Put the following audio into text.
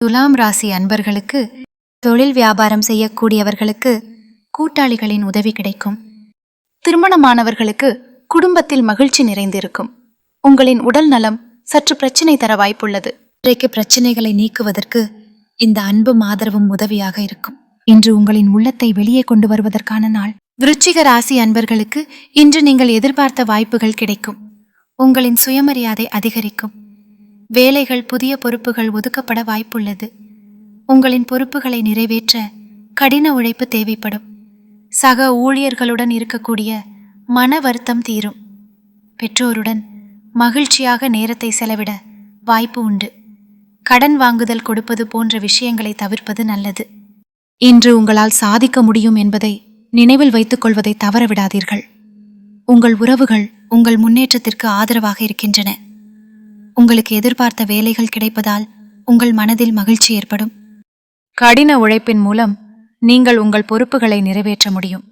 துலாம் ராசி அன்பர்களுக்கு தொழில் வியாபாரம் செய்யக்கூடியவர்களுக்கு கூட்டாளிகளின் உதவி கிடைக்கும். திருமணமானவர்களுக்கு குடும்பத்தில் மகிழ்ச்சி நிறைந்திருக்கும். உங்களின் உடல் நலம் சற்று பிரச்சனை தர வாய்ப்புள்ளது. இன்றைக்கு பிரச்சனைகளை நீக்குவதற்கு இந்த அன்பும் ஆதரவும் உதவியாக இருக்கும். இன்று உங்களின் உள்ளத்தை வெளியே கொண்டு வருவதற்கான நாள். விருச்சிக ராசி அன்பர்களுக்கு இன்று நீங்கள் எதிர்பார்த்த வாய்ப்புகள் கிடைக்கும். உங்களின் சுயமரியாதை அதிகரிக்கும். வேலைகள், புதிய பொறுப்புகள் ஒதுக்கப்பட வாய்ப்புள்ளது. உங்களின் பொறுப்புகளை நிறைவேற்ற கடின உழைப்பு தேவைப்படும். சக ஊழியர்களுடன் இருக்கக்கூடிய மன வருத்தம் தீரும். பெற்றோருடன் மகிழ்ச்சியாக நேரத்தை செலவிட வாய்ப்பு உண்டு. கடன் வாங்குதல், கொடுப்பது போன்ற விஷயங்களை தவிர்ப்பது நல்லது. இன்று உங்களால் சாதிக்க முடியும் என்பதை நினைவில் வைத்துக் கொள்வதை தவறவிடாதீர்கள். உங்கள் உறவுகள் உங்கள் முன்னேற்றத்திற்கு ஆதரவாக இருக்கின்றன. உங்களுக்கு எதிர்பார்த்த வேலைகள் கிடைப்பதால் உங்கள் மனதில் மகிழ்ச்சி ஏற்படும். கடின உழைப்பின் மூலம் நீங்கள் உங்கள் பொறுப்புகளை நிறைவேற்ற முடியும்.